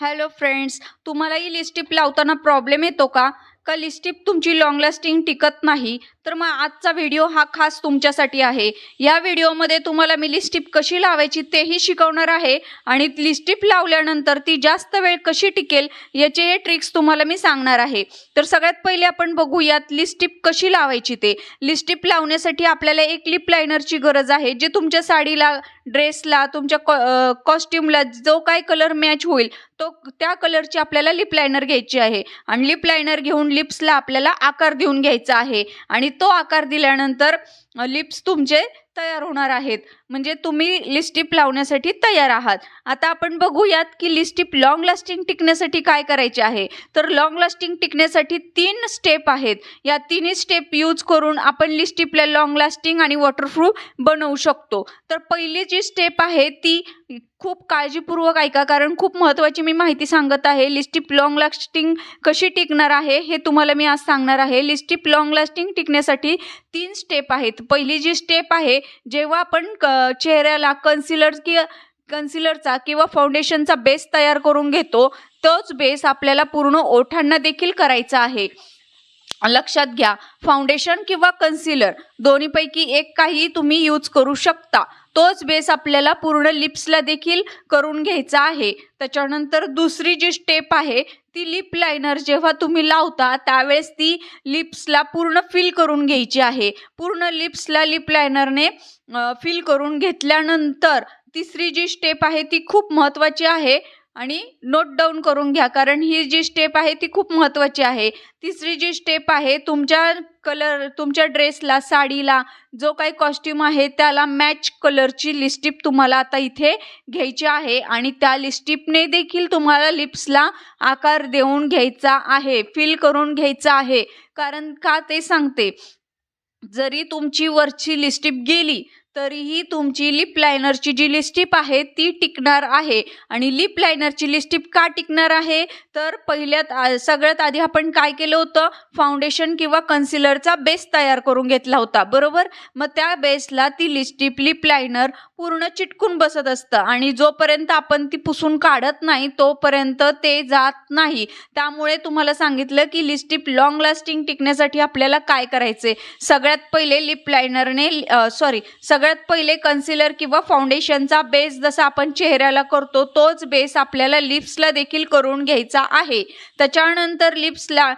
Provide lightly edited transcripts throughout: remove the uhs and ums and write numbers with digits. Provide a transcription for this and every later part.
Hello friends, तुम्हालाही lipstick लावताना problem येतो का? लिपस्टिक तुमची लॉंग लास्टिंग टिकत नाही? तर मग आजचा व्हिडिओ हा खास तुमच्यासाठी आहे. या व्हिडिओमध्ये तुम्हाला मी लिपस्टिक कशी लावायची तेही शिकवणार आहे आणि लिपस्टिक लावल्यानंतर ती जास्त वेळ कशी टिकेल याचे हे ट्रिक्स तुम्हाला मी सांगणार आहे. तर सगळ्यात पहिले आपण बघूयात लिपस्टिक कशी लावायची ते. लिपस्टिक लावण्यासाठी आपल्याला एक लिप लायनरची गरज आहे, जे तुमच्या साडीला, ड्रेसला, तुमच्या कॉस्ट्युमला जो काय कलर मॅच होईल त्या कलरची आपल्याला लिप लायनर घ्यायची आहे. आणि लिप लायनर घेऊन लिप्सला आपल्याला आकार देऊन घ्यायचा आहे आणि तो आकार दिल्यानंतर लिप्स तुमचे तयार होणार आहेत, म्हणजे तुम्ही लिपस्टिक लावण्यासाठी तयार आहात. आता आपण बघूयात की लिपस्टिक लॉंग लास्टिंग टिकण्यासाठी काय करायचे आहे. तर लॉंग लास्टिंग टिकण्यासाठी 3 स्टेप आहेत. या तिन्ही स्टेप यूज करून आपण लिपस्टिकला लॉंग लास्टिंग आणि वॉटरप्रूफ बनवू शकतो. तर पहिली जी स्टेप आहे ती खूप काळजीपूर्वक ऐका, कारण खूप महत्त्वाची मी माहिती सांगत आहे. लिपस्टिक लॉंग लास्टिंग कशी टिकणार आहे हे तुम्हाला मी आज सांगणार आहे. लिपस्टिक लॉंग लास्टिंग टिकण्यासाठी 3 स्टेप आहेत. पहिली जी स्टेप आहे, जेव्हा आपण चेहऱ्याला कन्सिलरचा किंवा फाउंडेशनचा बेस तयार करून घेतो, तोच बेस आपल्याला पूर्ण ओठांना देखील करायचा आहे. लक्षात घ्या, फाउंडेशन किंवा कन्सिलर दोन्हीपैकी एक काही तुम्ही यूज करू शकता. तोच बेस आपल्याला पूर्ण लिप्सला देखील करून घ्यायचा आहे. त्याच्यानंतर दुसरी जी स्टेप आहे ती लिप लायनर जेव्हा तुम्ही लावता त्यावेळेस ती लिप्सला पूर्ण फिल करून घ्यायची आहे. पूर्ण लिप्सला लिप लायनरने फिल करून घेतल्यानंतर तिसरी जी स्टेप आहे ती खूप महत्त्वाची आहे आणि नोट डाऊन करून घ्या, कारण ही जी स्टेप आहे ती खूप महत्त्वाची आहे. तिसरी जी स्टेप आहे, तुमच्या ड्रेसला, साडीला जो काही कॉस्ट्यूम आहे त्याला मॅच कलरची लिपस्टिक तुम्हाला आता इथे घ्यायची आहे आणि त्या लिपस्टिकने देखील तुम्हाला लिप्सला आकार देऊन घ्यायचा आहे, फिल करून घ्यायचा आहे. कारण का ते सांगते, जरी तुमची वरची लिपस्टिक गेली तरीही तुमची लिप लायनरची जी लिपस्टिक आहे ती टिकणार आहे. आणि लिप लायनरची लिपस्टिक का टिकणार आहे, तर सगळ्यात आधी आपण काय केलं होतं, फाउंडेशन किंवा कन्सिलरचा बेस तयार करून घेतला होता, बरोबर. मग त्या बेसला ती लिपस्टिक, लिप लायनर पूर्ण चिटकून बसत असतं आणि जोपर्यंत आपण ती पुसून काढत नाही तोपर्यंत ते जात नाही. त्यामुळे तुम्हाला सांगितलं की लिपस्टिक लॉंग लास्टिंग टिकण्यासाठी आपल्याला काय करायचे. सगळ्यात पहिले कन्सिलर किंवा फाउंडेशनचा बेस जसा आपण चेहऱ्याला करतो तोच बेस आपल्याला लिप्सला देखील करून घ्यायचा आहे. त्याच्यानंतर लिप्सला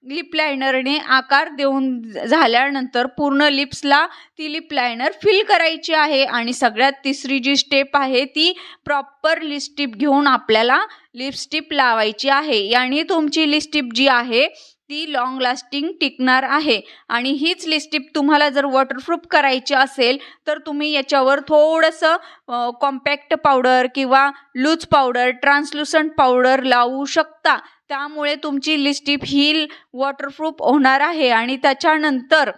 लिप लायनरने आकार देऊन झाल्यानंतर पूर्ण लिप्सला ती लिप लायनर फिल करायची आहे. आणि सगळ्यात तिसरी जी स्टेप आहे ती प्रॉपर लिपस्टिक घेऊन आपल्याला लिपस्टिक लावायची आहे. याने तुमची लिपस्टिक जी आहे ती लॉंग लास्टिंग टिकणार आहे. आणि हीच लिपस्टिक तुम्हाला जर वॉटरप्रूफ करायची असेल तर तुम्ही याच्यावर थोडंसं कॉम्पॅक्ट पावडर किंवा लूज पावडर, ट्रान्सलुसंट पावडर लावू शकता. त्यामुळे तुमची लिपस्टिक ही वॉटरप्रूफ होणार आहे. आणि त्याच्यानंतर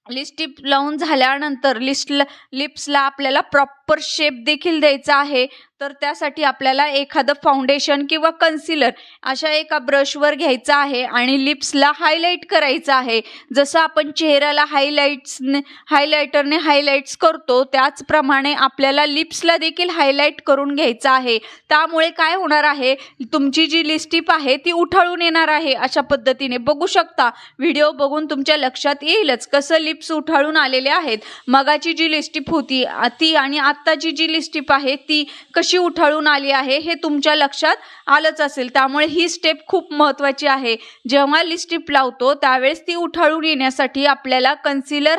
लिपस्टिक लावून झाल्यानंतर लिप्सला आपल्याला प्रॉपर शेप देखील द्यायचा आहे. तर त्यासाठी आपल्याला एखादं फाउंडेशन किंवा कन्सिलर अशा एका ब्रशवर घ्यायचं आहे आणि लिप्सला हायलाईट करायचं आहे. जसं आपण चेहऱ्याला हायलायटरने हायलाइट्स करतो त्याचप्रमाणे आपल्याला लिप्सला देखील हायलाईट करून घ्यायचं आहे. त्यामुळे काय होणार आहे, तुमची जी लिपस्टिक आहे ती उठाळून येणार आहे. अशा पद्धतीने बघू शकता, व्हिडिओ बघून तुमच्या लक्षात येईलच कसं लिप्स उठाळून आलेले आहेत. मगाची जी लिपस्टिक होती ती आणि आत्ताची जी लिपस्टिक आहे ती कशी उठाळून आली आहे हे तुमच्या लक्षात आलंच असेल. त्यामुळे ही स्टेप खूप महत्त्वाची आहे. जेव्हा लिपस्टिक लावतो त्यावेळेस ती उठाळून येण्यासाठी आपल्याला कन्सिलर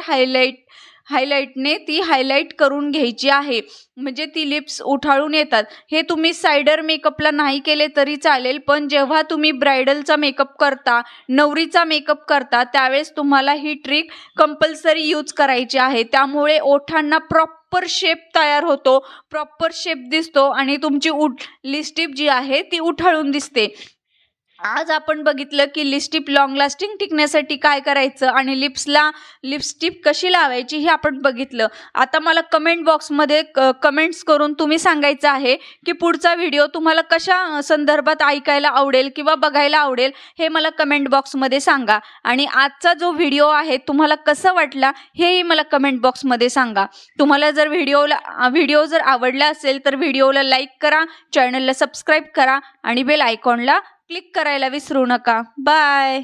हायलाइटने ती हायलाइट करून घ्यायची आहे, म्हणजे ती लिप्स उठाळून येतात. हे तुम्ही सायडर मेकअपला नाही केले तरी चालेल, पण जेव्हा तुम्ही ब्रायडलचा मेकअप करता, नवरीचा मेकअप करता त्यावेळेस तुम्हाला ही ट्रिक कंपल्सरी यूज करायची आहे. त्यामुळे ओठांना प्रॉपर शेप तयार होतो, प्रॉपर शेप दिसतो आणि तुमची लिपस्टिक जी आहे ती उठाळून दिसते. आज आपण बघितलं की लिपस्टिक लॉंग लास्टिंग टिकण्यासाठी काय करायचं आणि लिप्सला लिपस्टिक कशी लावायची हे आपण बघितलं. आता मला कमेंट बॉक्समध्ये कमेंट्स करून तुम्ही सांगायचं आहे की पुढचा व्हिडिओ तुम्हाला कशा संदर्भात ऐकायला आवडेल किंवा बघायला आवडेल हे मला कमेंट बॉक्समध्ये सांगा. आणि आजचा जो व्हिडिओ आहे तुम्हाला कसा वाटला हेही मला कमेंट बॉक्समध्ये सांगा. तुम्हाला जर व्हिडिओ जर आवडला असेल तर व्हिडिओला लाईक करा, चॅनलला सबस्क्राईब करा आणि बेल आयकॉनला क्लिक करायला विसरू नका. बाय.